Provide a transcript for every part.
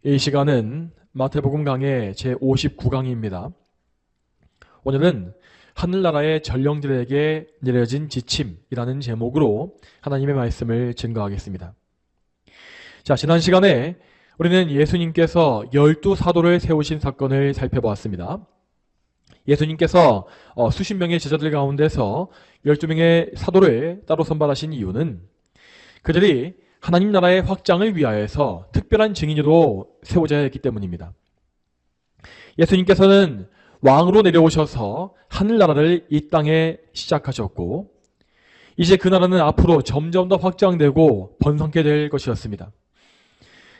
이 시간은 마태복음 강의 제59강입니다. 오늘은 하늘나라의 전령들에게 내려진 지침이라는 제목으로 하나님의 말씀을 증거하겠습니다. 자, 지난 시간에 우리는 예수님께서 12사도를 세우신 사건을 살펴보았습니다. 예수님께서 수십 명의 제자들 가운데서 12명의 사도를 따로 선발하신 이유는 그들이 하나님 나라의 확장을 위하여서 특별한 증인으로 세워져야 했기 때문입니다. 예수님께서는 왕으로 내려오셔서 하늘나라를 이 땅에 시작하셨고 이제 그 나라는 앞으로 점점 더 확장되고 번성케 될 것이었습니다.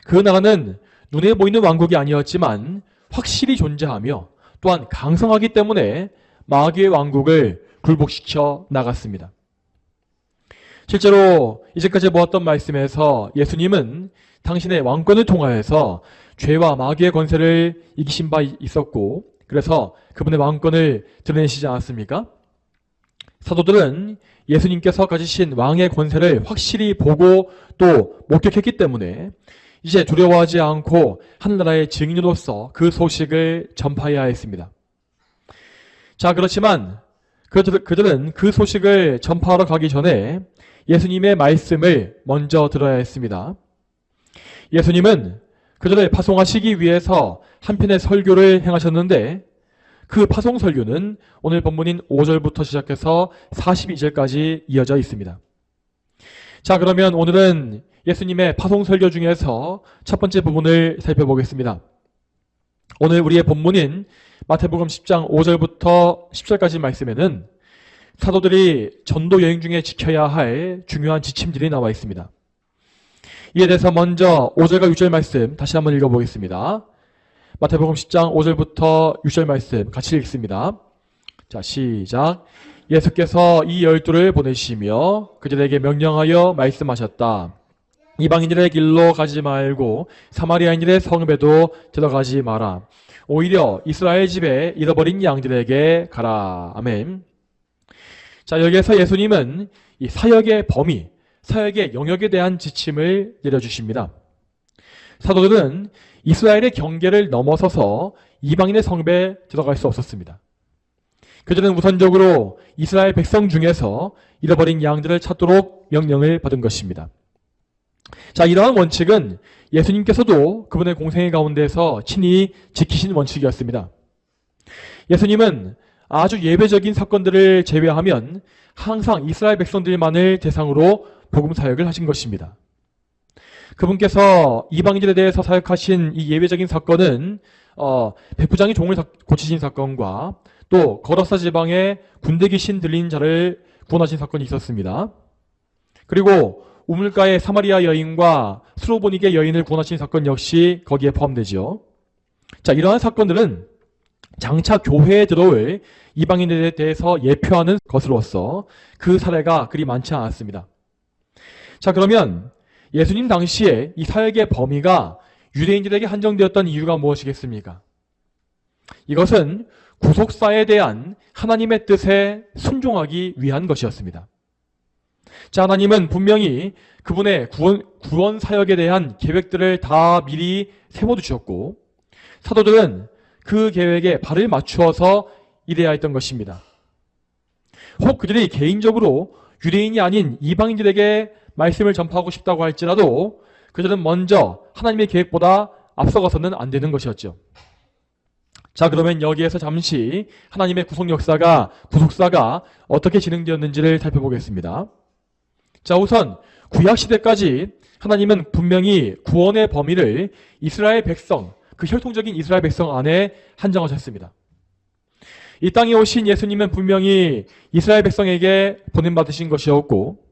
그 나라는 눈에 보이는 왕국이 아니었지만 확실히 존재하며 또한 강성하기 때문에 마귀의 왕국을 굴복시켜 나갔습니다. 실제로 이제까지 보았던 말씀에서 예수님은 당신의 왕권을 통하여서 죄와 마귀의 권세를 이기신 바 있었고 그래서 그분의 왕권을 드러내시지 않았습니까? 사도들은 예수님께서 가지신 왕의 권세를 확실히 보고 또 목격했기 때문에 이제 두려워하지 않고 하늘나라의 증인으로서 그 소식을 전파해야 했습니다. 자, 그렇지만 그들은 그 소식을 전파하러 가기 전에 예수님의 말씀을 먼저 들어야 했습니다. 예수님은 그들을 파송하시기 위해서 한편의 설교를 행하셨는데 그 파송 설교는 오늘 본문인 5절부터 시작해서 42절까지 이어져 있습니다. 자, 그러면 오늘은 예수님의 파송 설교 중에서 첫 번째 부분을 살펴보겠습니다. 오늘 우리의 본문인 마태복음 10장 5절부터 10절까지 말씀에는 사도들이 전도 여행 중에 지켜야 할 중요한 지침들이 나와 있습니다. 이에 대해서 먼저 5절과 6절 말씀 다시 한번 읽어보겠습니다. 마태복음 10장 5절부터 6절 말씀 같이 읽습니다. 자, 시작. 예수께서 이 12를 보내시며 그들에게 명령하여 말씀하셨다. 이방인들의 길로 가지 말고 사마리아인들의 성읍에도 들어가지 마라. 오히려 이스라엘 집에 잃어버린 양들에게 가라. 아멘. 자, 여기에서 예수님은 이 사역의 범위, 사역의 영역에 대한 지침을 내려주십니다. 사도들은 이스라엘의 경계를 넘어서서 이방인의 성읍에 들어갈 수 없었습니다. 그들은 우선적으로 이스라엘 백성 중에서 잃어버린 양들을 찾도록 명령을 받은 것입니다. 자, 이러한 원칙은 예수님께서도 그분의 공생애 가운데서 친히 지키신 원칙이었습니다. 예수님은 아주 예외적인 사건들을 제외하면 항상 이스라엘 백성들만을 대상으로 복음 사역을 하신 것입니다. 그분께서 이방인들에 대해서 사역하신 이 예외적인 사건은 백부장이 종을 고치신 사건과 또 거라사 지방에 군대 귀신 들린 자를 구원하신 사건이 있었습니다. 그리고 우물가의 사마리아 여인과 스로보닉의 여인을 구원하신 사건 역시 거기에 포함되지요. 자, 이러한 사건들은 장차 교회에 들어올 이방인에 대해서 예표하는 것으로서 그 사례가 그리 많지 않았습니다. 자, 그러면 예수님 당시에 이 사역의 범위가 유대인들에게 한정되었던 이유가 무엇이겠습니까? 이것은 구속사에 대한 하나님의 뜻에 순종하기 위한 것이었습니다. 자, 하나님은 분명히 그분의 구원 사역에 대한 계획들을 다 미리 세워두셨고 사도들은 그 계획에 발을 맞추어서 일해야 했던 것입니다. 혹 그들이 개인적으로 유대인이 아닌 이방인들에게 말씀을 전파하고 싶다고 할지라도 그들은 먼저 하나님의 계획보다 앞서가서는 안 되는 것이었죠. 자, 그러면 여기에서 잠시 하나님의 구속사가 어떻게 진행되었는지를 살펴보겠습니다. 자, 우선 구약시대까지 하나님은 분명히 구원의 범위를 이스라엘 백성, 그 혈통적인 이스라엘 백성 안에 한정하셨습니다. 이 땅에 오신 예수님은 분명히 이스라엘 백성에게 보냄받으신 것이었고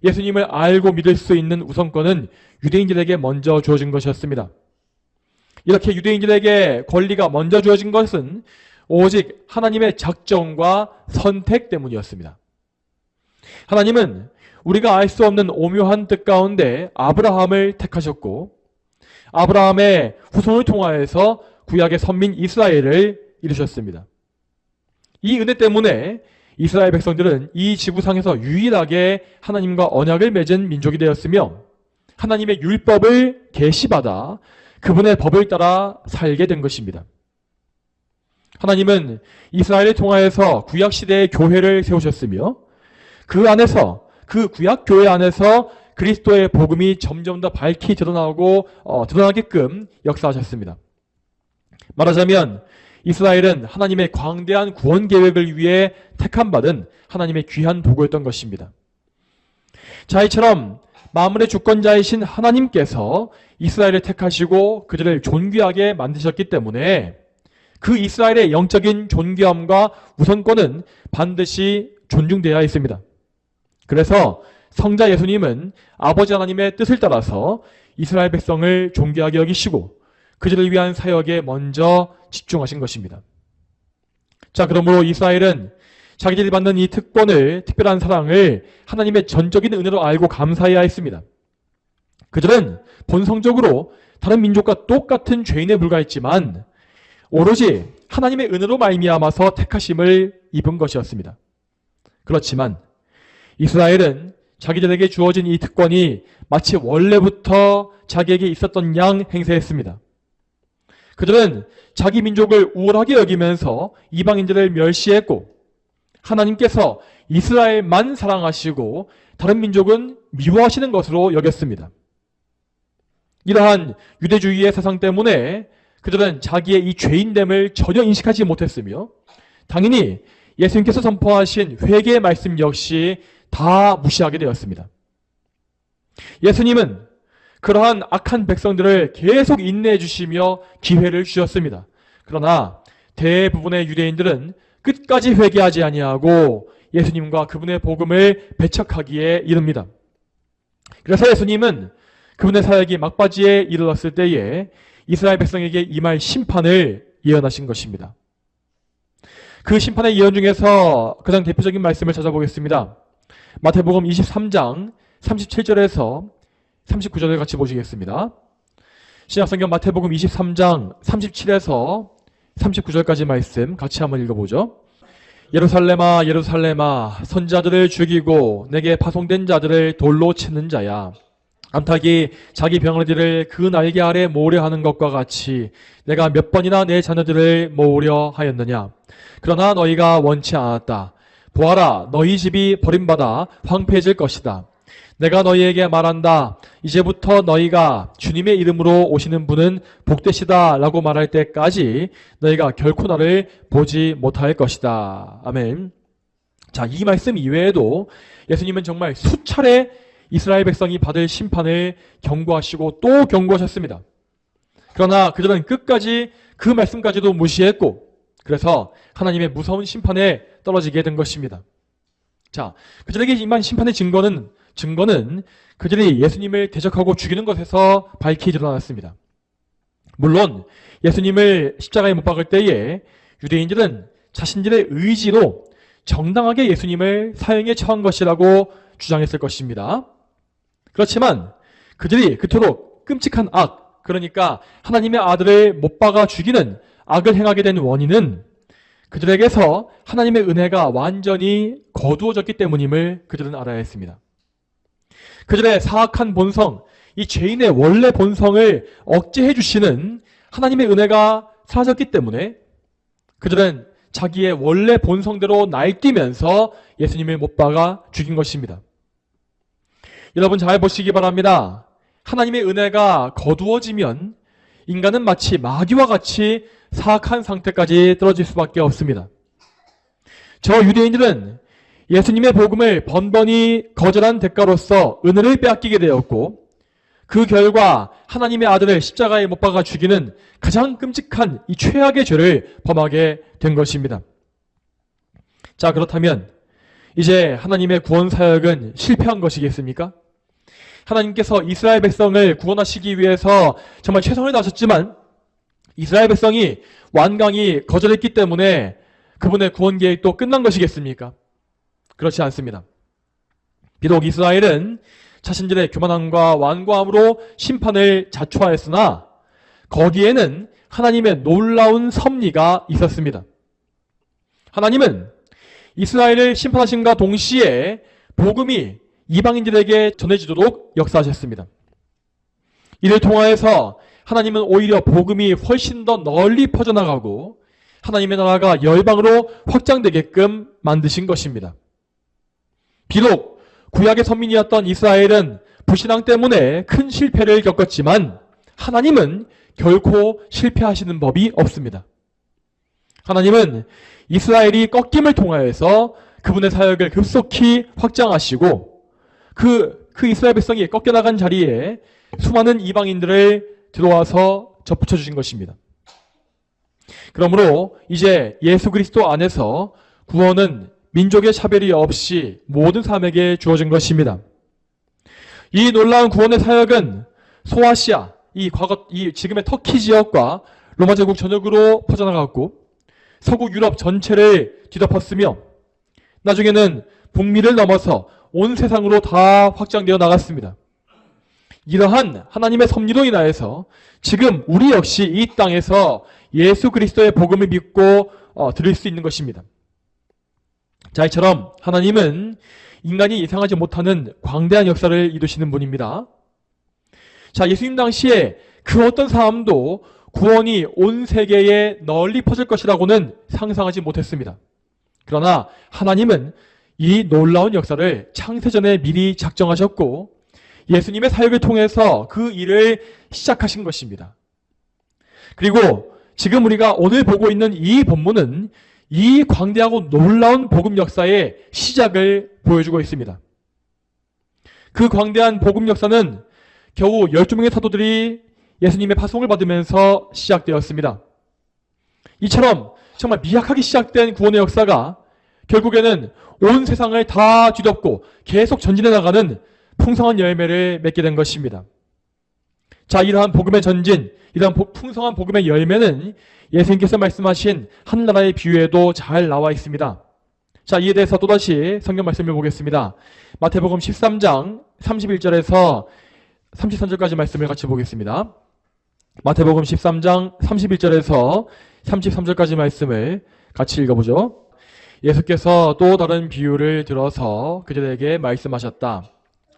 예수님을 알고 믿을 수 있는 우선권은 유대인들에게 먼저 주어진 것이었습니다. 이렇게 유대인들에게 권리가 먼저 주어진 것은 오직 하나님의 작정과 선택 때문이었습니다. 하나님은 우리가 알 수 없는 오묘한 뜻 가운데 아브라함을 택하셨고 아브라함의 후손을 통하여서 구약의 선민 이스라엘을 이루셨습니다. 이 은혜 때문에 이스라엘 백성들은 이 지구상에서 유일하게 하나님과 언약을 맺은 민족이 되었으며 하나님의 율법을 계시받아 그분의 법을 따라 살게 된 것입니다. 하나님은 이스라엘을 통하여서 구약시대의 교회를 세우셨으며 그 안에서, 그 구약교회 안에서 그리스도의 복음이 점점 더 밝히 드러나게끔 역사하셨습니다. 말하자면 이스라엘은 하나님의 광대한 구원 계획을 위해 택함받은 하나님의 귀한 도구였던 것입니다. 자, 이처럼 만물의 주권자이신 하나님께서 이스라엘을 택하시고 그들을 존귀하게 만드셨기 때문에 그 이스라엘의 영적인 존귀함과 우선권은 반드시 존중되어야 있습니다. 그래서 성자 예수님은 아버지 하나님의 뜻을 따라서 이스라엘 백성을 존귀하게 여기시고 그들을 위한 사역에 먼저 집중하신 것입니다. 자, 그러므로 이스라엘은 자기들이 받는 이 특권을, 특별한 사랑을 하나님의 전적인 은혜로 알고 감사해야 했습니다. 그들은 본성적으로 다른 민족과 똑같은 죄인에 불과했지만 오로지 하나님의 은혜로 말미암아서 택하심을 입은 것이었습니다. 그렇지만 이스라엘은 자기들에게 주어진 이 특권이 마치 원래부터 자기에게 있었던 양 행세했습니다. 그들은 자기 민족을 우월하게 여기면서 이방인들을 멸시했고 하나님께서 이스라엘만 사랑하시고 다른 민족은 미워하시는 것으로 여겼습니다. 이러한 유대주의의 사상 때문에 그들은 자기의 이 죄인됨을 전혀 인식하지 못했으며 당연히 예수님께서 선포하신 회개의 말씀 역시 다 무시하게 되었습니다. 예수님은 그러한 악한 백성들을 계속 인내해 주시며 기회를 주셨습니다. 그러나 대부분의 유대인들은 끝까지 회개하지 아니하고 예수님과 그분의 복음을 배척하기에 이릅니다. 그래서 예수님은 그분의 사역이 막바지에 이르렀을 때에 이스라엘 백성에게 임할 심판을 예언하신 것입니다. 그 심판의 예언 중에서 가장 대표적인 말씀을 찾아보겠습니다. 마태복음 23장 37절에서 39절을 같이 보시겠습니다. 신약성경 마태복음 23장 37에서 39절까지 말씀 같이 한번 읽어보죠. 예루살렘아 예루살렘아 선자들을 죽이고 내게 파송된 자들을 돌로 치는 자야. 암탉이 자기 병아리들을 그 날개 아래 모으려 하는 것과 같이 내가 몇 번이나 내 자녀들을 모으려 하였느냐. 그러나 너희가 원치 않았다. 보아라, 너희 집이 버림받아 황폐해질 것이다. 내가 너희에게 말한다. 이제부터 너희가 주님의 이름으로 오시는 분은 복되시다 라고 말할 때까지 너희가 결코 나를 보지 못할 것이다. 아멘. 자, 이 말씀 이외에도 예수님은 정말 수차례 이스라엘 백성이 받을 심판을 경고하시고 또 경고하셨습니다. 그러나 그들은 끝까지 그 말씀까지도 무시했고 그래서 하나님의 무서운 심판에 떨어지게 된 것입니다. 자, 그들에게 임한 심판의 증거는 그들이 예수님을 대적하고 죽이는 것에서 밝히 드러났습니다. 물론 예수님을 십자가에 못 박을 때에 유대인들은 자신들의 의지로 정당하게 예수님을 사형에 처한 것이라고 주장했을 것입니다. 그렇지만 그들이 그토록 끔찍한 악, 그러니까 하나님의 아들을 못 박아 죽이는 악을 행하게 된 원인은 그들에게서 하나님의 은혜가 완전히 거두어졌기 때문임을 그들은 알아야 했습니다. 그들의 사악한 본성, 이 죄인의 원래 본성을 억제해 주시는 하나님의 은혜가 사라졌기 때문에 그들은 자기의 원래 본성대로 날뛰면서 예수님을 못 박아 죽인 것입니다. 여러분 잘 보시기 바랍니다. 하나님의 은혜가 거두어지면 인간은 마치 마귀와 같이 사악한 상태까지 떨어질 수밖에 없습니다. 저 유대인들은 예수님의 복음을 번번이 거절한 대가로서 은혜를 빼앗기게 되었고 그 결과 하나님의 아들을 십자가에 못 박아 죽이는 가장 끔찍한 이 최악의 죄를 범하게 된 것입니다. 자, 그렇다면 이제 하나님의 구원 사역은 실패한 것이겠습니까? 하나님께서 이스라엘 백성을 구원하시기 위해서 정말 최선을 다하셨지만 이스라엘 백성이 완강히 거절했기 때문에 그분의 구원 계획도 끝난 것이겠습니까? 그렇지 않습니다. 비록 이스라엘은 자신들의 교만함과 완고함으로 심판을 자초하였으나 거기에는 하나님의 놀라운 섭리가 있었습니다. 하나님은 이스라엘을 심판하심과 동시에 복음이 이방인들에게 전해지도록 역사하셨습니다. 이를 통하여서 하나님은 오히려 복음이 훨씬 더 널리 퍼져나가고 하나님의 나라가 열방으로 확장되게끔 만드신 것입니다. 비록 구약의 선민이었던 이스라엘은 불신앙 때문에 큰 실패를 겪었지만 하나님은 결코 실패하시는 법이 없습니다. 하나님은 이스라엘이 꺾임을 통하여서 그분의 사역을 급속히 확장하시고 그 이스라엘 백성이 꺾여나간 자리에 수많은 이방인들을 들어와서 접붙여 주신 것입니다. 그러므로 이제 예수 그리스도 안에서 구원은 민족의 차별이 없이 모든 사람에게 주어진 것입니다. 이 놀라운 구원의 사역은 소아시아, 이 지금의 터키 지역과 로마 제국 전역으로 퍼져나갔고 서구 유럽 전체를 뒤덮었으며 나중에는 북미를 넘어서 온 세상으로 다 확장되어 나갔습니다. 이러한 하나님의 섭리로 인하여서 지금 우리 역시 이 땅에서 예수 그리스도의 복음을 믿고 들을 수 있는 것입니다. 자, 이처럼 하나님은 인간이 예상하지 못하는 광대한 역사를 이루시는 분입니다. 자, 예수님 당시에 그 어떤 사람도 구원이 온 세계에 널리 퍼질 것이라고는 상상하지 못했습니다. 그러나 하나님은 이 놀라운 역사를 창세전에 미리 작정하셨고 예수님의 사역을 통해서 그 일을 시작하신 것입니다. 그리고 지금 우리가 오늘 보고 있는 이 본문은 이 광대하고 놀라운 복음 역사의 시작을 보여주고 있습니다. 그 광대한 복음 역사는 겨우 12명의 사도들이 예수님의 파송을 받으면서 시작되었습니다. 이처럼 정말 미약하게 시작된 구원의 역사가 결국에는 온 세상을 다 뒤덮고 계속 전진해 나가는 풍성한 열매를 맺게 된 것입니다. 자, 이러한 복음의 전진, 이러한 풍성한 복음의 열매는 예수님께서 말씀하신 하늘나라의 비유에도 잘 나와 있습니다. 자, 이에 대해서 또다시 성경 말씀을 보겠습니다. 마태복음 13장 31절에서 33절까지 말씀을 같이 보겠습니다. 마태복음 13장 31절에서 33절까지 말씀을 같이 읽어보죠. 예수께서 또 다른 비유를 들어서 그들에게 말씀하셨다.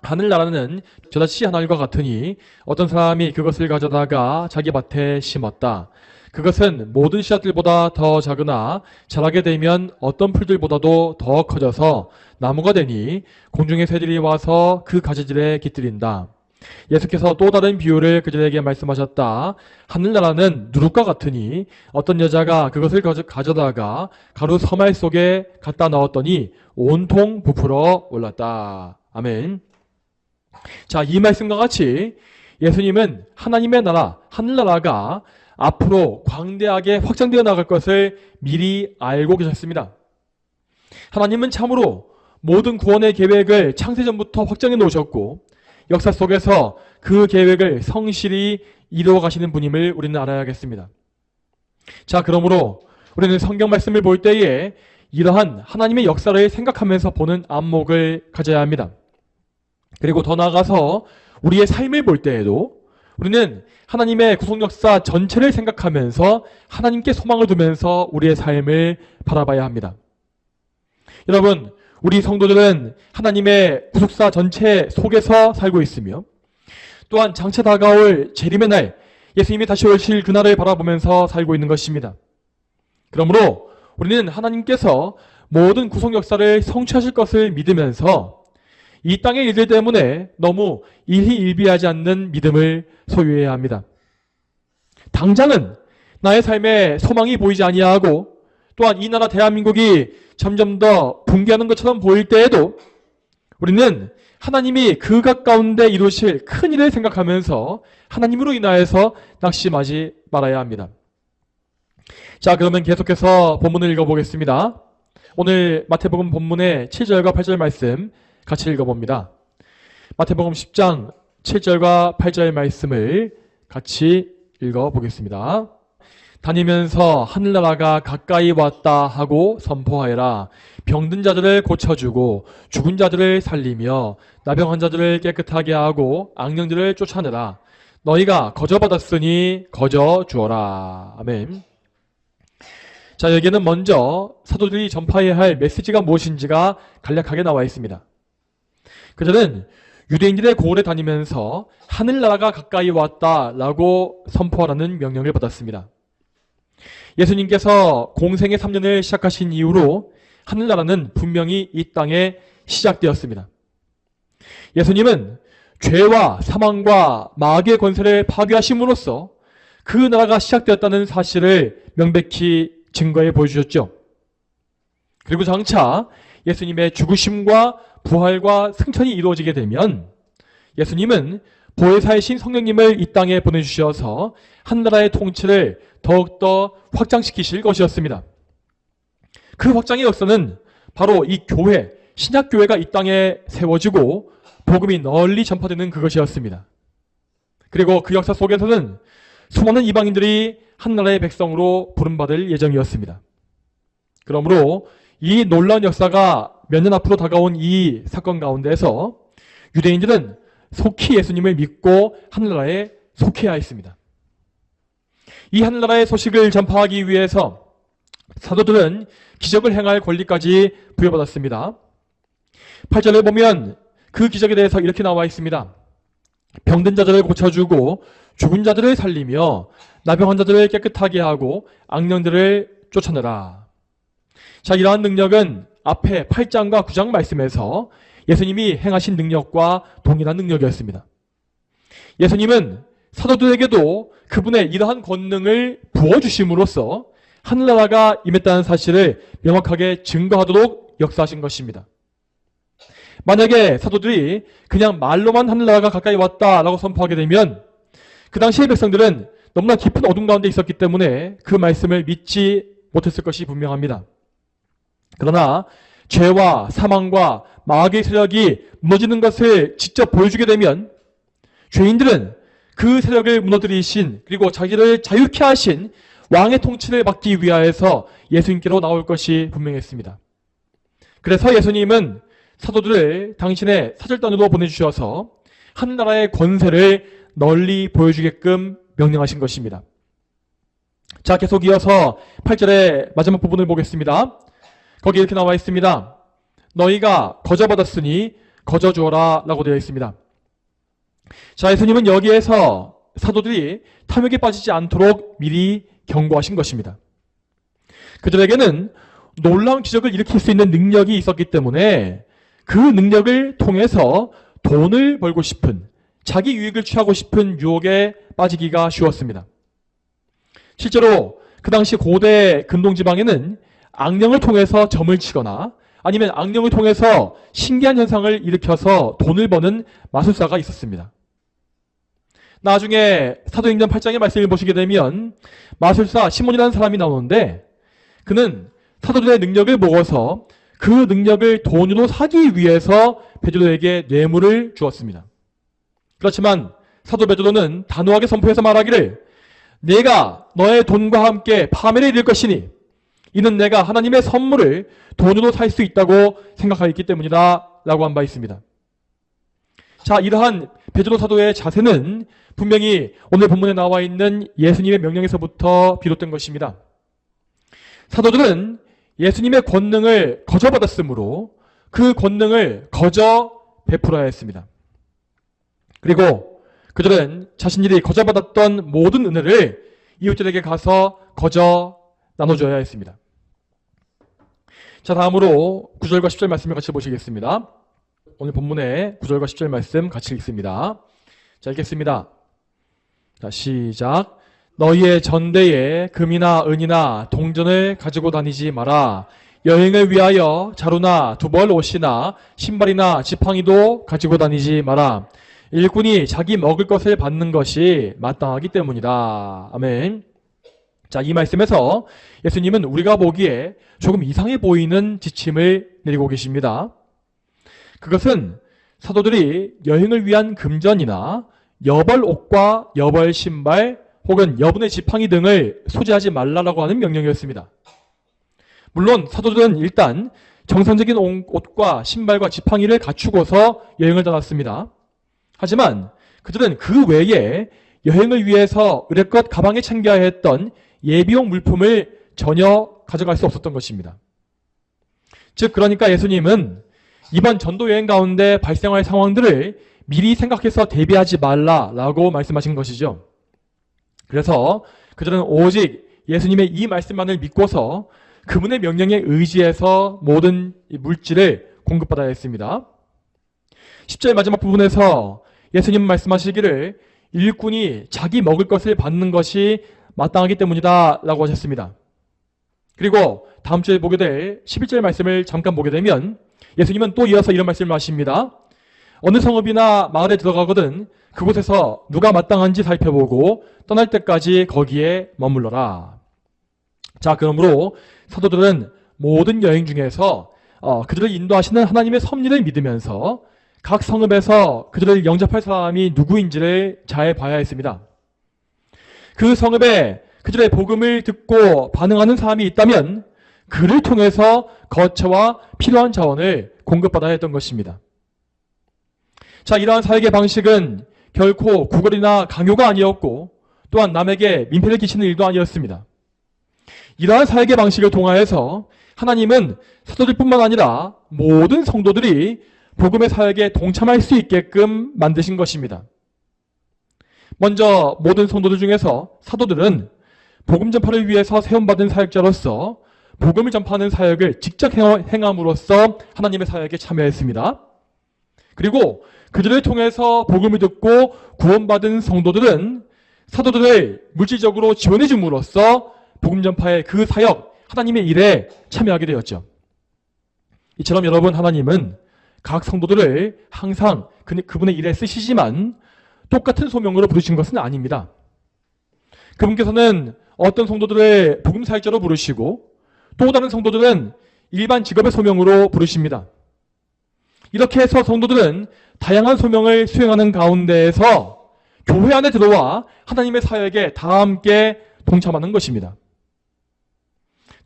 하늘나라는 벼자씨 한 알과 같으니 어떤 사람이 그것을 가져다가 자기 밭에 심었다. 그것은 모든 씨앗들보다 더 작으나 자라게 되면 어떤 풀들보다도 더 커져서 나무가 되니 공중의 새들이 와서 그 가지들에 깃들인다. 예수께서 또 다른 비유를 그들에게 말씀하셨다. 하늘나라는 누룩과 같으니 어떤 여자가 그것을 가져다가 가루 서말 속에 갖다 넣었더니 온통 부풀어 올랐다. 아멘. 자, 이 말씀과 같이 예수님은 하나님의 나라, 하늘나라가 앞으로 광대하게 확장되어 나갈 것을 미리 알고 계셨습니다. 하나님은 참으로 모든 구원의 계획을 창세전부터 확정해 놓으셨고 역사 속에서 그 계획을 성실히 이루어 가시는 분임을 우리는 알아야겠습니다. 자, 그러므로 우리는 성경 말씀을 볼 때에 이러한 하나님의 역사를 생각하면서 보는 안목을 가져야 합니다. 그리고 더 나아가서 우리의 삶을 볼 때에도 우리는 하나님의 구속 역사 전체를 생각하면서 하나님께 소망을 두면서 우리의 삶을 바라봐야 합니다. 여러분, 우리 성도들은 하나님의 구속사 전체 속에서 살고 있으며 또한 장차 다가올 재림의 날, 예수님이 다시 오실 그날을 바라보면서 살고 있는 것입니다. 그러므로 우리는 하나님께서 모든 구속 역사를 성취하실 것을 믿으면서 이 땅의 일들 때문에 너무 일희일비하지 않는 믿음을 소유해야 합니다. 당장은 나의 삶에 소망이 보이지 아니하고 또한 이 나라 대한민국이 점점 더 붕괴하는 것처럼 보일 때에도 우리는 하나님이 그 가까운데 이루실 큰 일을 생각하면서 하나님으로 인하여서 낙심하지 말아야 합니다. 자, 그러면 계속해서 본문을 읽어보겠습니다. 오늘 마태복음 본문의 7절과 8절 말씀 같이 읽어봅니다. 마태복음 10장 7절과 8절 말씀을 같이 읽어보겠습니다. 다니면서 하늘나라가 가까이 왔다 하고 선포하여라. 병든 자들을 고쳐주고 죽은 자들을 살리며 나병한 자들을 깨끗하게 하고 악령들을 쫓아내라. 너희가 거저받았으니 거저주어라. 아멘. 자, 여기에는 먼저 사도들이 전파해야 할 메시지가 무엇인지가 간략하게 나와 있습니다. 그들은 유대인들의 고을에 다니면서 하늘나라가 가까이 왔다라고 선포하라는 명령을 받았습니다. 예수님께서 공생의 3년을 시작하신 이후로 하늘나라는 분명히 이 땅에 시작되었습니다. 예수님은 죄와 사망과 마귀의 권세를 파괴하심으로써 그 나라가 시작되었다는 사실을 명백히 증거해 보여주셨죠. 그리고 장차 예수님의 죽으심과 부활과 승천이 이루어지게 되면 예수님은 보혜사이신 성령님을 이 땅에 보내주셔서 한나라의 통치를 더욱더 확장시키실 것이었습니다. 그 확장의 역사는 바로 이 교회, 신약교회가 이 땅에 세워지고 복음이 널리 전파되는 그것이었습니다. 그리고 그 역사 속에서는 수많은 이방인들이 한나라의 백성으로 부름받을 예정이었습니다. 그러므로 이 놀라운 역사가 몇 년 앞으로 다가온 이 사건 가운데서 유대인들은 속히 예수님을 믿고 하늘나라에 속해야 했습니다. 이 하늘나라의 소식을 전파하기 위해서 사도들은 기적을 행할 권리까지 부여받았습니다. 8절에 보면 그 기적에 대해서 이렇게 나와 있습니다. 병든 자들을 고쳐주고 죽은 자들을 살리며 나병한 자들을 깨끗하게 하고 악령들을 쫓아내라. 자, 이러한 능력은 앞에 8장과 9장 말씀에서 예수님이 행하신 능력과 동일한 능력이었습니다. 예수님은 사도들에게도 그분의 이러한 권능을 부어주심으로써 하늘나라가 임했다는 사실을 명확하게 증거하도록 역사하신 것입니다. 만약에 사도들이 그냥 말로만 하늘나라가 가까이 왔다라고 선포하게 되면 그 당시의 백성들은 너무나 깊은 어둠 가운데 있었기 때문에 그 말씀을 믿지 못했을 것이 분명합니다. 그러나 죄와 사망과 마귀의 세력이 무너지는 것을 직접 보여주게 되면 죄인들은 그 세력을 무너뜨리신 그리고 자기를 자유케 하신 왕의 통치를 받기 위하여서 예수님께로 나올 것이 분명했습니다. 그래서 예수님은 사도들을 당신의 사절단으로 보내주셔서 한나라의 권세를 널리 보여주게끔 명령하신 것입니다. 자, 계속 이어서 8절의 마지막 부분을 보겠습니다. 거기 이렇게 나와 있습니다. 너희가 거저받았으니 거저주어라 라고 되어 있습니다. 자, 예수님은 여기에서 사도들이 탐욕에 빠지지 않도록 미리 경고하신 것입니다. 그들에게는 놀라운 기적을 일으킬 수 있는 능력이 있었기 때문에 그 능력을 통해서 돈을 벌고 싶은, 자기 유익을 취하고 싶은 유혹에 빠지기가 쉬웠습니다. 실제로 그 당시 고대 근동지방에는 악령을 통해서 점을 치거나 아니면 악령을 통해서 신기한 현상을 일으켜서 돈을 버는 마술사가 있었습니다. 나중에 사도행전 8장의 말씀을 보시게 되면 마술사 시몬이라는 사람이 나오는데 그는 사도들의 능력을 보고서 그 능력을 돈으로 사기 위해서 베드로에게 뇌물을 주었습니다. 그렇지만 사도 베드로는 단호하게 선포해서 말하기를 내가 너의 돈과 함께 파멸에 이를 것이니 이는 내가 하나님의 선물을 돈으로 살 수 있다고 생각하였기 때문이다 라고 한 바 있습니다. 자, 이러한 베드로 사도의 자세는 분명히 오늘 본문에 나와 있는 예수님의 명령에서부터 비롯된 것입니다. 사도들은 예수님의 권능을 거저받았으므로 그 권능을 거저 베풀어야 했습니다. 그리고 그들은 자신들이 거저받았던 모든 은혜를 이웃들에게 가서 거저 나눠줘야 했습니다. 자, 다음으로 9절과 10절 말씀을 같이 보시겠습니다. 오늘 본문의 9절과 10절 말씀 같이 읽습니다. 자, 읽겠습니다. 자, 시작. 너희의 전대에 금이나 은이나 동전을 가지고 다니지 마라. 여행을 위하여 자루나 두벌 옷이나 신발이나 지팡이도 가지고 다니지 마라. 일꾼이 자기 먹을 것을 받는 것이 마땅하기 때문이다. 아멘. 자, 이 말씀에서 예수님은 우리가 보기에 조금 이상해 보이는 지침을 내리고 계십니다. 그것은 사도들이 여행을 위한 금전이나 여벌 옷과 여벌 신발 혹은 여분의 지팡이 등을 소지하지 말라라고 하는 명령이었습니다. 물론 사도들은 일단 정상적인 옷과 신발과 지팡이를 갖추고서 여행을 떠났습니다. 하지만 그들은 그 외에 여행을 위해서 의뢰껏 가방에 챙겨야 했던 예비용 물품을 전혀 가져갈 수 없었던 것입니다. 즉 그러니까 예수님은 이번 전도 여행 가운데 발생할 상황들을 미리 생각해서 대비하지 말라라고 말씀하신 것이죠. 그래서 그들은 오직 예수님의 이 말씀만을 믿고서 그분의 명령에 의지해서 모든 물질을 공급받아야 했습니다. 10절 마지막 부분에서 예수님 말씀하시기를 일꾼이 자기 먹을 것을 받는 것이 마땅하기 때문이다 라고 하셨습니다. 그리고 다음 주에 보게 될 11절 말씀을 잠깐 보게 되면 예수님은 또 이어서 이런 말씀을 하십니다. 어느 성읍이나 마을에 들어가거든 그곳에서 누가 마땅한지 살펴보고 떠날 때까지 거기에 머물러라. 자, 그러므로 사도들은 모든 여행 중에서 그들을 인도하시는 하나님의 섭리를 믿으면서 각 성읍에서 그들을 영접할 사람이 누구인지를 잘 봐야 했습니다. 그 성읍에 그들의 복음을 듣고 반응하는 사람이 있다면 그를 통해서 거처와 필요한 자원을 공급받아야 했던 것입니다. 자, 이러한 사역의 방식은 결코 구걸이나 강요가 아니었고 또한 남에게 민폐를 끼치는 일도 아니었습니다. 이러한 사역의 방식을 통하여서 하나님은 사도들뿐만 아니라 모든 성도들이 복음의 사역에 동참할 수 있게끔 만드신 것입니다. 먼저 모든 성도들 중에서 사도들은 복음 전파를 위해서 세움받은 사역자로서 복음을 전파하는 사역을 직접 행함으로써 하나님의 사역에 참여했습니다. 그리고 그들을 통해서 복음을 듣고 구원받은 성도들은 사도들을 물질적으로 지원해 줌으로써 복음 전파의 그 사역, 하나님의 일에 참여하게 되었죠. 이처럼 여러분, 하나님은 각 성도들을 항상 그분의 일에 쓰시지만 똑같은 소명으로 부르신 것은 아닙니다. 그분께서는 어떤 성도들을 복음 사역자로 부르시고 또 다른 성도들은 일반 직업의 소명으로 부르십니다. 이렇게 해서 성도들은 다양한 소명을 수행하는 가운데에서 교회 안에 들어와 하나님의 사역에 다 함께 동참하는 것입니다.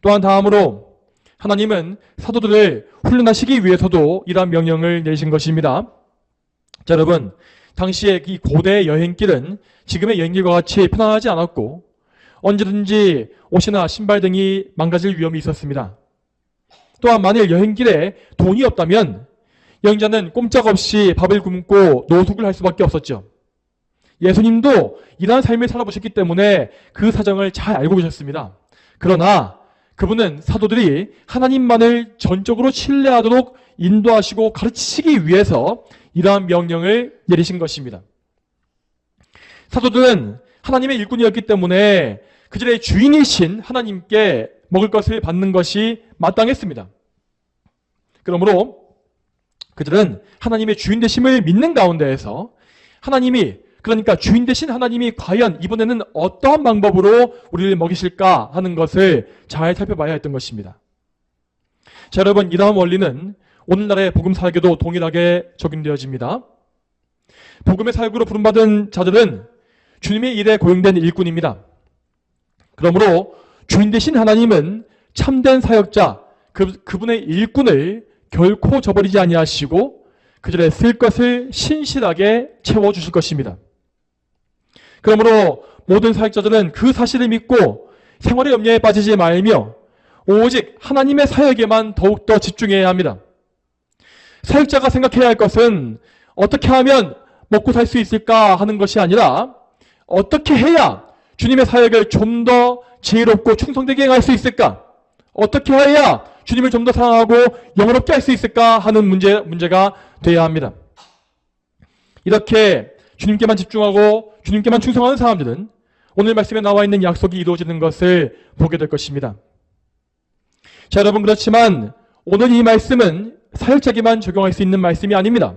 또한 다음으로 하나님은 사도들을 훈련하시기 위해서도 이러한 명령을 내신 것입니다. 자, 여러분, 당시에 이 고대 여행길은 지금의 여행길과 같이 편안하지 않았고 언제든지 옷이나 신발 등이 망가질 위험이 있었습니다. 또한 만일 여행길에 돈이 없다면 여행자는 꼼짝없이 밥을 굶고 노숙을 할 수밖에 없었죠. 예수님도 이러한 삶을 살아보셨기 때문에 그 사정을 잘 알고 계셨습니다. 그러나 그분은 사도들이 하나님만을 전적으로 신뢰하도록 인도하시고 가르치시기 위해서 이러한 명령을 내리신 것입니다. 사도들은 하나님의 일꾼이었기 때문에 그들의 주인이신 하나님께 먹을 것을 받는 것이 마땅했습니다. 그러므로 그들은 하나님의 주인 되심을 믿는 가운데에서 하나님이, 그러니까 주인 되신 하나님이 과연 이번에는 어떠한 방법으로 우리를 먹이실까 하는 것을 잘 살펴봐야 했던 것입니다. 자, 여러분, 이러한 원리는 오늘날의 복음 사역에도 동일하게 적용되어집니다. 복음의 사역으로 부름받은 자들은 주님의 일에 고용된 일꾼입니다. 그러므로 주인 되신 하나님은 참된 사역자, 그분의 일꾼을 결코 저버리지 아니하시고 그들의 쓸 것을 신실하게 채워주실 것입니다. 그러므로 모든 사역자들은 그 사실을 믿고 생활의 염려에 빠지지 말며 오직 하나님의 사역에만 더욱더 집중해야 합니다. 사역자가 생각해야 할 것은 어떻게 하면 먹고 살 수 있을까 하는 것이 아니라 어떻게 해야 주님의 사역을 좀 더 지혜롭고 충성되게 행할 수 있을까? 어떻게 해야 주님을 좀 더 사랑하고 영원롭게 할 수 있을까 하는 문제가 되어야 합니다. 이렇게 주님께만 집중하고 주님께만 충성하는 사람들은 오늘 말씀에 나와 있는 약속이 이루어지는 것을 보게 될 것입니다. 자, 여러분, 그렇지만 오늘 이 말씀은 사역자에게만 적용할 수 있는 말씀이 아닙니다.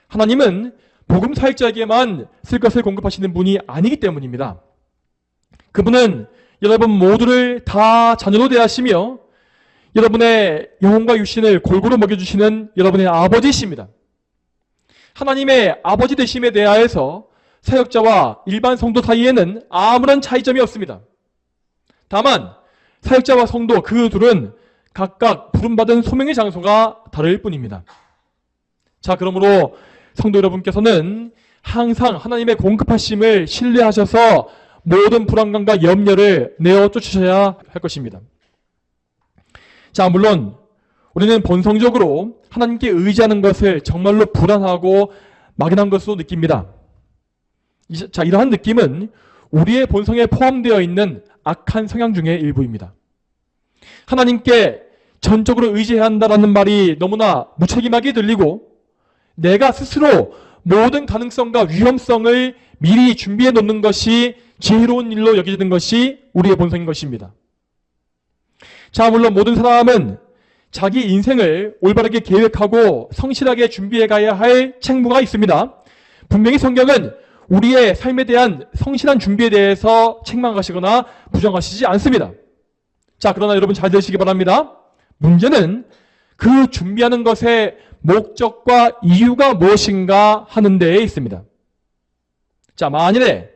하나님은 복음 사역자에게만 쓸 것을 공급하시는 분이 아니기 때문입니다. 그분은 여러분 모두를 다 자녀로 대하시며 여러분의 영혼과 육신을 골고루 먹여주시는 여러분의 아버지이십니다. 하나님의 아버지 되심에 대하여서 사역자와 일반 성도 사이에는 아무런 차이점이 없습니다. 다만 사역자와 성도 그 둘은 각각 부름받은 소명의 장소가 다를 뿐입니다. 자, 그러므로 성도 여러분께서는 항상 하나님의 공급하심을 신뢰하셔서 모든 불안감과 염려를 내어 쫓으셔야 할 것입니다. 자, 물론 우리는 본성적으로 하나님께 의지하는 것을 정말로 불안하고 막연한 것으로 느낍니다. 자, 이러한 느낌은 우리의 본성에 포함되어 있는 악한 성향 중의 일부입니다. 하나님께 전적으로 의지해야 한다는 말이 너무나 무책임하게 들리고 내가 스스로 모든 가능성과 위험성을 미리 준비해 놓는 것이 지혜로운 일로 여겨지는 것이 우리의 본성인 것입니다. 자, 물론 모든 사람은 자기 인생을 올바르게 계획하고 성실하게 준비해 가야 할 책무가 있습니다. 분명히 성경은 우리의 삶에 대한 성실한 준비에 대해서 책망하시거나 부정하시지 않습니다. 자, 그러나 여러분 잘 들으시기 바랍니다. 문제는 그 준비하는 것의 목적과 이유가 무엇인가 하는 데에 있습니다. 자, 만일에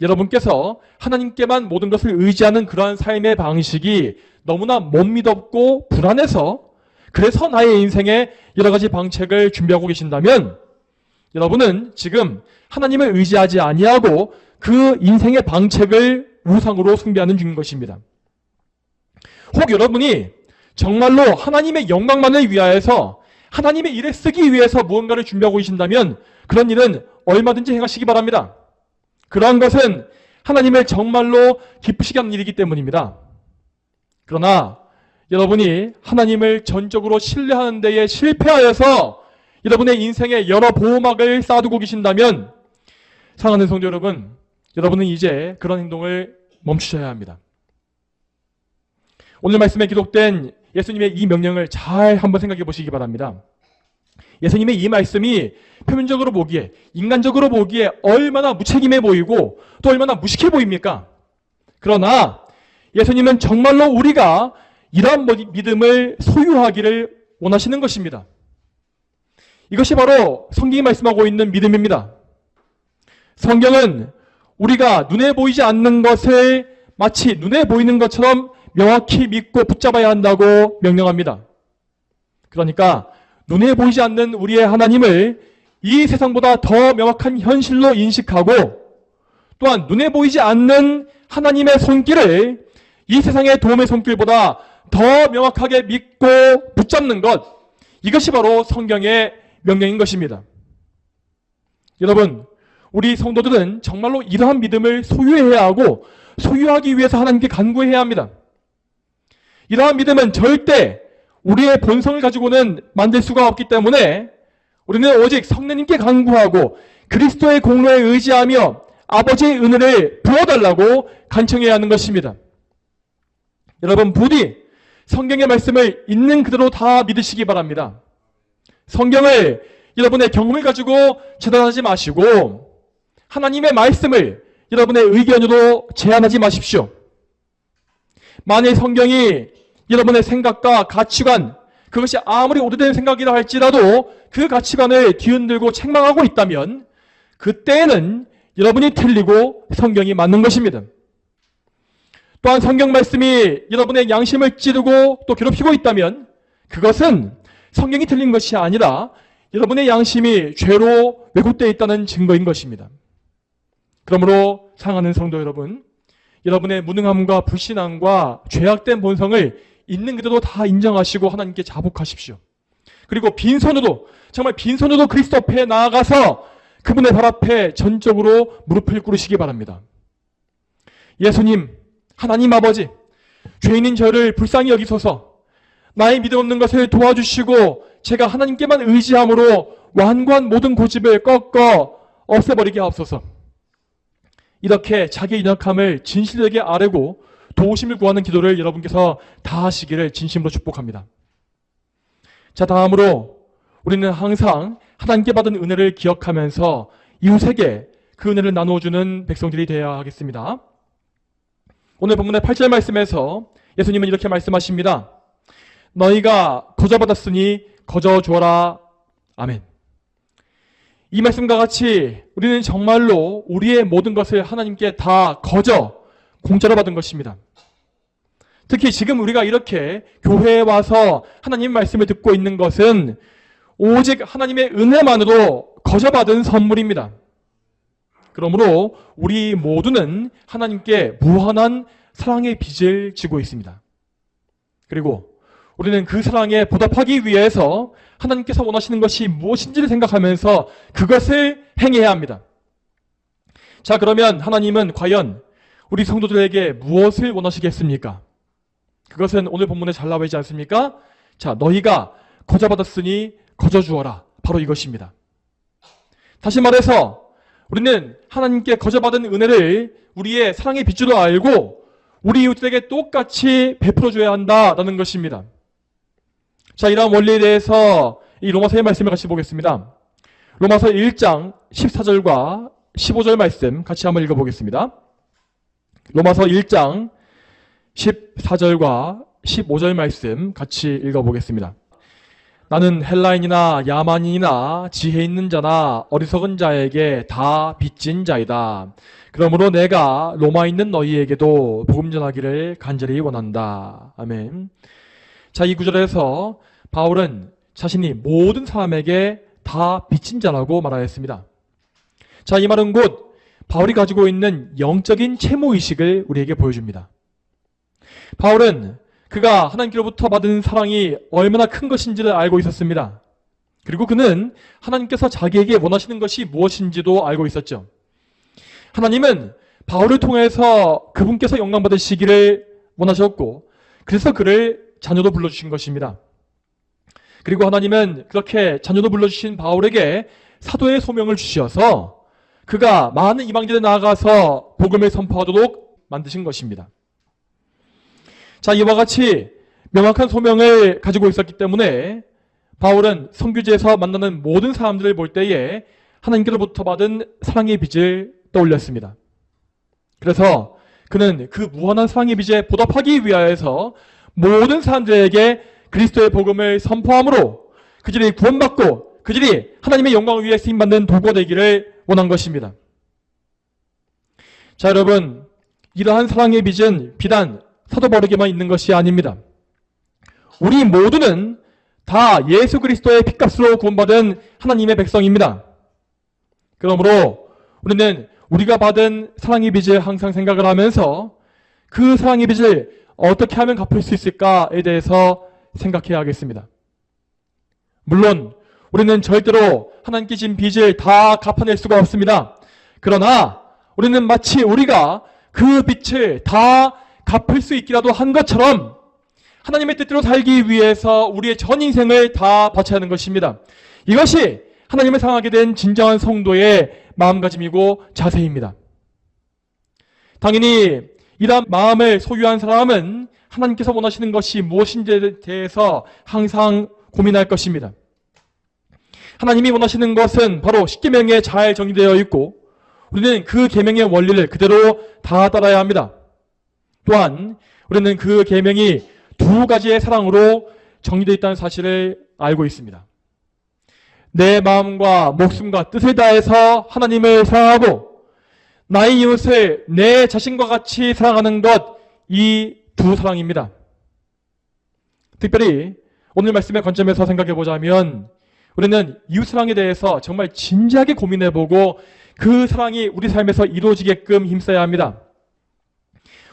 여러분께서 하나님께만 모든 것을 의지하는 그러한 삶의 방식이 너무나 못 믿었고 불안해서 그래서 나의 인생에 여러 가지 방책을 준비하고 계신다면 여러분은 지금 하나님을 의지하지 아니하고 그 인생의 방책을 우상으로 숭배하는 중인 것입니다. 혹 여러분이 정말로 하나님의 영광만을 위하여서 하나님의 일에 쓰기 위해서 무언가를 준비하고 계신다면 그런 일은 얼마든지 행하시기 바랍니다. 그러한 것은 하나님을 정말로 기쁘시게 하는 일이기 때문입니다. 그러나 여러분이 하나님을 전적으로 신뢰하는 데에 실패하여서 여러분의 인생에 여러 보호막을 쌓아두고 계신다면 사랑하는 성도 여러분, 여러분은 이제 그런 행동을 멈추셔야 합니다. 오늘 말씀에 기록된 예수님의 이 명령을 잘 한번 생각해 보시기 바랍니다. 예수님의 이 말씀이 표면적으로 보기에, 인간적으로 보기에 얼마나 무책임해 보이고 또 얼마나 무식해 보입니까? 그러나 예수님은 정말로 우리가 이러한 믿음을 소유하기를 원하시는 것입니다. 이것이 바로 성경이 말씀하고 있는 믿음입니다. 성경은 우리가 눈에 보이지 않는 것을 마치 눈에 보이는 것처럼 명확히 믿고 붙잡아야 한다고 명령합니다. 그러니까 눈에 보이지 않는 우리의 하나님을 이 세상보다 더 명확한 현실로 인식하고 또한 눈에 보이지 않는 하나님의 손길을 이 세상의 도움의 손길보다 더 명확하게 믿고 붙잡는 것, 이것이 바로 성경의 명령인 것입니다. 여러분, 우리 성도들은 정말로 이러한 믿음을 소유해야 하고 소유하기 위해서 하나님께 간구해야 합니다. 이러한 믿음은 절대 우리의 본성을 가지고는 만들 수가 없기 때문에 우리는 오직 성령님께 간구하고 그리스도의 공로에 의지하며 아버지의 은혜를 부어달라고 간청해야 하는 것입니다. 여러분, 부디 성경의 말씀을 있는 그대로 다 믿으시기 바랍니다. 성경을 여러분의 경험을 가지고 재단하지 마시고 하나님의 말씀을 여러분의 의견으로 제한하지 마십시오. 만일 성경이 여러분의 생각과 가치관, 그것이 아무리 오래된 생각이라 할지라도 그 가치관을 뒤흔들고 책망하고 있다면 그때에는 여러분이 틀리고 성경이 맞는 것입니다. 또한 성경 말씀이 여러분의 양심을 찌르고 또 괴롭히고 있다면 그것은 성경이 틀린 것이 아니라 여러분의 양심이 죄로 왜곡되어 있다는 증거인 것입니다. 그러므로 사랑하는 성도 여러분, 여러분의 무능함과 불신함과 죄악된 본성을 있는 그대로 다 인정하시고 하나님께 자복하십시오. 그리고 빈손으로, 정말 빈손으로 그리스도 앞에 나아가서 그분의 발 앞에 전적으로 무릎을 꿇으시기 바랍니다. 예수님, 하나님 아버지, 죄인인 저를 불쌍히 여기소서, 나의 믿음 없는 것을 도와주시고 제가 하나님께만 의지함으로 완고한 모든 고집을 꺾어 없애버리게 하옵소서. 이렇게 자기의 연약함을 진실되게 아뢰고 도우심을 구하는 기도를 여러분께서 다 하시기를 진심으로 축복합니다. 자, 다음으로 우리는 항상 하나님께 받은 은혜를 기억하면서 이웃에게 그 은혜를 나누어주는 백성들이 되어야 하겠습니다. 오늘 본문의 8절 말씀에서 예수님은 이렇게 말씀하십니다. 너희가 거저받았으니 거저 주어라. 아멘. 이 말씀과 같이 우리는 정말로 우리의 모든 것을 하나님께 다 거저 공짜로 받은 것입니다. 특히 지금 우리가 이렇게 교회에 와서 하나님 말씀을 듣고 있는 것은 오직 하나님의 은혜만으로 거저 받은 선물입니다. 그러므로 우리 모두는 하나님께 무한한 사랑의 빚을 지고 있습니다. 그리고 우리는 그 사랑에 보답하기 위해서 하나님께서 원하시는 것이 무엇인지를 생각하면서 그것을 행해야 합니다. 자, 그러면 하나님은 과연 우리 성도들에게 무엇을 원하시겠습니까? 그것은 오늘 본문에 잘 나와 있지 않습니까? 자, 너희가 거저받았으니 거저주어라. 바로 이것입니다. 다시 말해서 우리는 하나님께 거저받은 은혜를 우리의 사랑의 빚으로 알고 우리 이웃들에게 똑같이 베풀어줘야 한다라는 것입니다. 자, 이러한 원리에 대해서 이 로마서의 말씀을 같이 보겠습니다. 로마서 1장 14절과 15절 말씀 같이 한번 읽어보겠습니다. 로마서 1장 14절과 15절 말씀 같이 읽어보겠습니다. 나는 헬라인이나 야만인이나 지혜 있는 자나 어리석은 자에게 다 빚진 자이다. 그러므로 내가 로마에 있는 너희에게도 복음 전하기를 간절히 원한다. 아멘. 자, 이 구절에서 바울은 자신이 모든 사람에게 다 빚진 자라고 말하였습니다. 자, 이 말은 곧 바울이 가지고 있는 영적인 채무의식을 우리에게 보여줍니다. 바울은 그가 하나님께로부터 받은 사랑이 얼마나 큰 것인지를 알고 있었습니다. 그리고 그는 하나님께서 자기에게 원하시는 것이 무엇인지도 알고 있었죠. 하나님은 바울을 통해서 그분께서 영광 받으시기를 원하셨고, 그래서 그를 자녀로 불러주신 것입니다. 그리고 하나님은 그렇게 자녀로 불러주신 바울에게 사도의 소명을 주셔서 그가 많은 이방인들에 나아가서 복음을 선포하도록 만드신 것입니다. 자, 이와 같이 명확한 소명을 가지고 있었기 때문에 바울은 선교지에서 만나는 모든 사람들을 볼 때에 하나님께로부터 받은 사랑의 빚을 떠올렸습니다. 그래서 그는 그 무한한 사랑의 빚에 보답하기 위하여서 모든 사람들에게 그리스도의 복음을 선포함으로 그들이 구원받고 그들이 하나님의 영광을 위해 쓰임받는 도구가 되기를 원한 것입니다. 자, 여러분, 이러한 사랑의 빚은 비단 사도 바울에게만 있는 것이 아닙니다. 우리 모두는 다 예수 그리스도의 핏값으로 구원받은 하나님의 백성입니다. 그러므로 우리는 우리가 받은 사랑의 빚을 항상 생각을 하면서 그 사랑의 빚을 어떻게 하면 갚을 수 있을까에 대해서 생각해야 하겠습니다. 물론 우리는 절대로 하나님께 진 빚을 다 갚아낼 수가 없습니다. 그러나 우리는 마치 우리가 그 빚을 다 갚을 수 있기라도 한 것처럼 하나님의 뜻대로 살기 위해서 우리의 전 인생을 다 바쳐야 하는 것입니다. 이것이 하나님을 사랑하게 된 진정한 성도의 마음가짐이고 자세입니다. 당연히 이러한 마음을 소유한 사람은 하나님께서 원하시는 것이 무엇인지에 대해서 항상 고민할 것입니다. 하나님이 원하시는 것은 바로 십계명에 잘 정리되어 있고 우리는 그 계명의 원리를 그대로 다 따라야 합니다. 또한 우리는 그 계명이 두 가지의 사랑으로 정리되어 있다는 사실을 알고 있습니다. 내 마음과 목숨과 뜻을 다해서 하나님을 사랑하고 나의 이웃을 내 자신과 같이 사랑하는 것, 이 두 사랑입니다. 특별히 오늘 말씀의 관점에서 생각해 보자면 우리는 이웃 사랑에 대해서 정말 진지하게 고민해보고 그 사랑이 우리 삶에서 이루어지게끔 힘써야 합니다.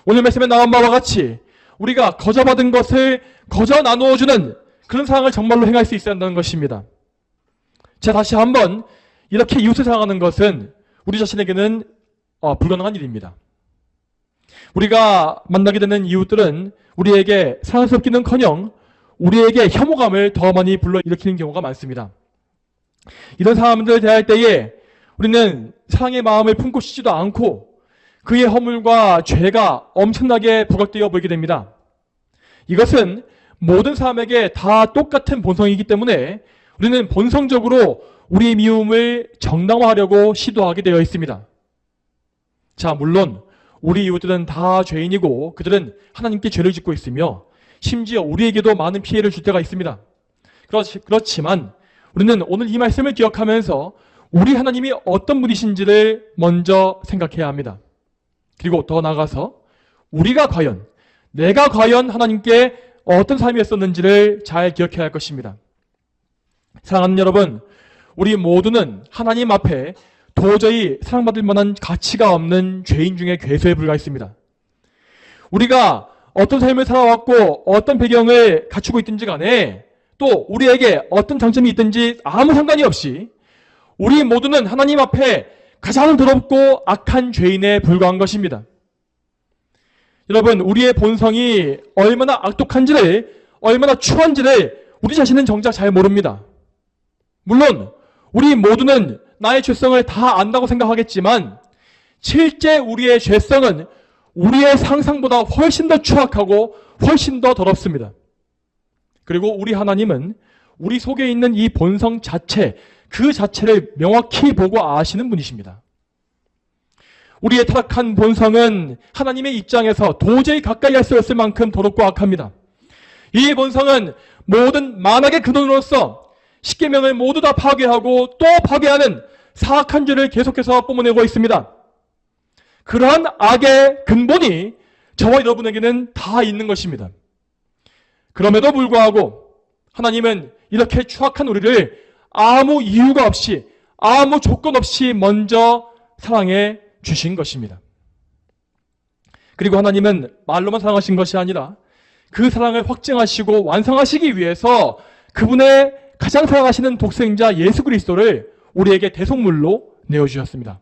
오늘 말씀에 나온 바와 같이 우리가 거저받은 것을 거저 나누어주는 그런 사랑을 정말로 행할 수 있어야 한다는 것입니다. 제가 다시 한번 이렇게 이웃을 사랑하는 것은 우리 자신에게는 불가능한 일입니다. 우리가 만나게 되는 이웃들은 우리에게 사랑스럽기는커녕 우리에게 혐오감을 더 많이 불러일으키는 경우가 많습니다. 이런 사람들을 대할 때에 우리는 사랑의 마음을 품고 싶지도 않고 그의 허물과 죄가 엄청나게 부각되어 보이게 됩니다. 이것은 모든 사람에게 다 똑같은 본성이기 때문에 우리는 본성적으로 우리의 미움을 정당화하려고 시도하게 되어 있습니다. 자, 물론 우리 이웃들은 다 죄인이고 그들은 하나님께 죄를 짓고 있으며 심지어 우리에게도 많은 피해를 줄 때가 있습니다. 그렇지만 우리는 오늘 이 말씀을 기억하면서 우리 하나님이 어떤 분이신지를 먼저 생각해야 합니다. 그리고 더 나아가서 내가 과연 하나님께 어떤 삶이었었는지를 잘 기억해야 할 것입니다. 사랑하는 여러분, 우리 모두는 하나님 앞에 도저히 사랑받을 만한 가치가 없는 죄인 중에 괴수에 불과했습니다. 우리가 어떤 삶을 살아왔고 어떤 배경을 갖추고 있든지 간에 또 우리에게 어떤 장점이 있든지 아무 상관이 없이 우리 모두는 하나님 앞에 가장 더럽고 악한 죄인에 불과한 것입니다. 여러분, 우리의 본성이 얼마나 악독한지를, 얼마나 추한지를 우리 자신은 정작 잘 모릅니다. 물론 우리 모두는 나의 죄성을 다 안다고 생각하겠지만 실제 우리의 죄성은 우리의 상상보다 훨씬 더 추악하고 훨씬 더 더럽습니다. 그리고 우리 하나님은 우리 속에 있는 이 본성 자체, 그 자체를 명확히 보고 아시는 분이십니다. 우리의 타락한 본성은 하나님의 입장에서 도저히 가까이 할 수 없을 만큼 더럽고 악합니다. 이 본성은 모든 만악의 근원으로서 십계명을 모두 다 파괴하고 또 파괴하는 사악한 죄를 계속해서 뿜어내고 있습니다. 그러한 악의 근본이 저와 여러분에게는 다 있는 것입니다. 그럼에도 불구하고 하나님은 이렇게 추악한 우리를 아무 이유가 없이, 아무 조건 없이 먼저 사랑해 주신 것입니다. 그리고 하나님은 말로만 사랑하신 것이 아니라 그 사랑을 확증하시고 완성하시기 위해서 그분의 가장 사랑하시는 독생자 예수 그리스도를 우리에게 대속물로 내어주셨습니다.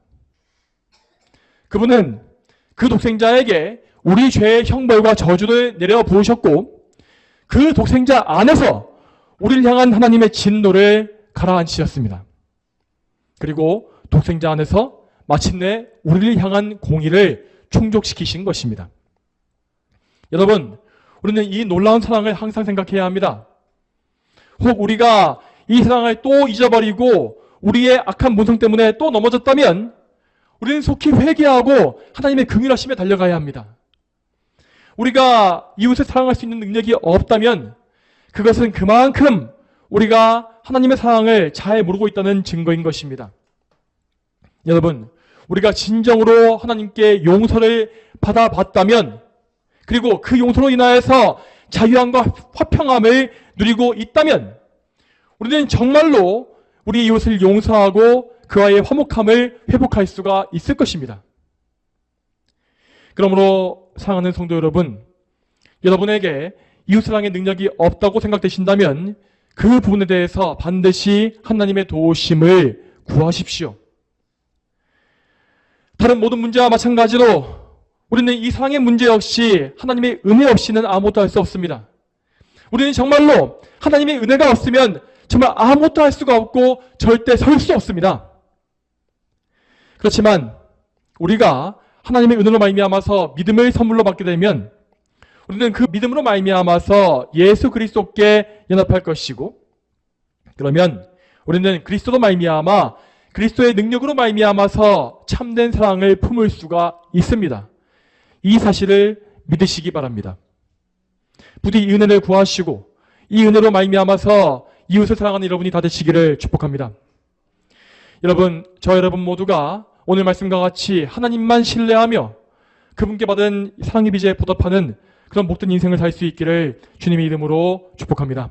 그분은 그 독생자에게 우리 죄의 형벌과 저주를 내려 부으셨고 그 독생자 안에서 우리를 향한 하나님의 진노를 가라앉히셨습니다. 그리고 독생자 안에서 마침내 우리를 향한 공의를 충족시키신 것입니다. 여러분, 우리는 이 놀라운 사랑을 항상 생각해야 합니다. 혹 우리가 이 사랑을 또 잊어버리고 우리의 악한 본성 때문에 또 넘어졌다면 우리는 속히 회개하고 하나님의 긍휼하심에 달려가야 합니다. 우리가 이웃을 사랑할 수 있는 능력이 없다면 그것은 그만큼 우리가 하나님의 사랑을 잘 모르고 있다는 증거인 것입니다. 여러분, 우리가 진정으로 하나님께 용서를 받아봤다면 그리고 그 용서로 인하여서 자유함과 화평함을 누리고 있다면 우리는 정말로 우리 이웃을 용서하고 그와의 화목함을 회복할 수가 있을 것입니다. 그러므로 사랑하는 성도 여러분, 여러분에게 이웃사랑의 능력이 없다고 생각되신다면 그 부분에 대해서 반드시 하나님의 도우심을 구하십시오. 다른 모든 문제와 마찬가지로 우리는 이 사랑의 문제 역시 하나님의 은혜 없이는 아무것도 할 수 없습니다. 우리는 정말로 하나님의 은혜가 없으면 정말 아무것도 할 수가 없고 절대 설 수 없습니다. 그렇지만 우리가 하나님의 은혜로 말미암아서 믿음을 선물로 받게 되면 우리는 그 믿음으로 말미암아서 예수 그리스도께 연합할 것이고 그러면 우리는 그리스도로 말미암아 그리스도의 능력으로 말미암아서 참된 사랑을 품을 수가 있습니다. 이 사실을 믿으시기 바랍니다. 부디 이 은혜를 구하시고 이 은혜로 말미암아서 이웃을 사랑하는 여러분이 다 되시기를 축복합니다. 여러분, 저 여러분 모두가 오늘 말씀과 같이 하나님만 신뢰하며 그분께 받은 사랑의 빚에 보답하는 그런 복된 인생을 살 수 있기를 주님의 이름으로 축복합니다.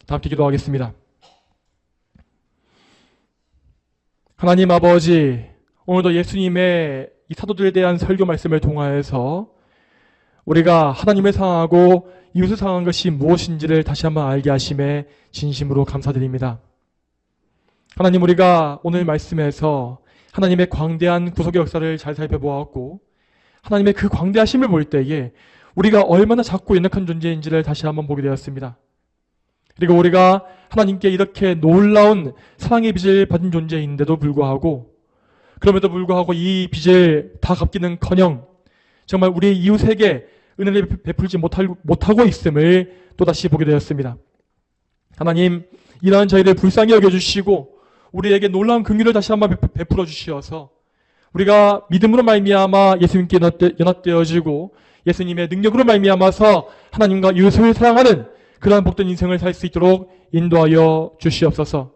다 함께 기도하겠습니다. 하나님 아버지, 오늘도 예수님의 이 사도들에 대한 설교 말씀을 통하여서 우리가 하나님을 사랑하고 이웃을 사랑하는 것이 무엇인지를 다시 한번 알게 하심에 진심으로 감사드립니다. 하나님, 우리가 오늘 말씀에서 하나님의 광대한 구속의 역사를 잘 살펴보았고 하나님의 그 광대하심을 볼 때에 우리가 얼마나 작고 연약한 존재인지를 다시 한번 보게 되었습니다. 그리고 우리가 하나님께 이렇게 놀라운 사랑의 빚을 받은 존재인데도 불구하고 그럼에도 불구하고 이 빚을 다 갚기는커녕 정말 우리의 이웃에게 은혜를 베풀지 못하고 있음을 또다시 보게 되었습니다. 하나님, 이러한 저희를 불쌍히 여겨주시고 우리에게 놀라운 긍휼을 다시 한번 베풀어 주시어서 우리가 믿음으로 말미암아 예수님께 연합되어지고 예수님의 능력으로 말미암아서 하나님과 이웃을 사랑하는 그러한 복된 인생을 살 수 있도록 인도하여 주시옵소서.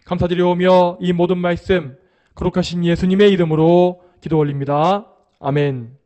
감사드리오며 이 모든 말씀 거룩하신 예수님의 이름으로 기도 올립니다. 아멘.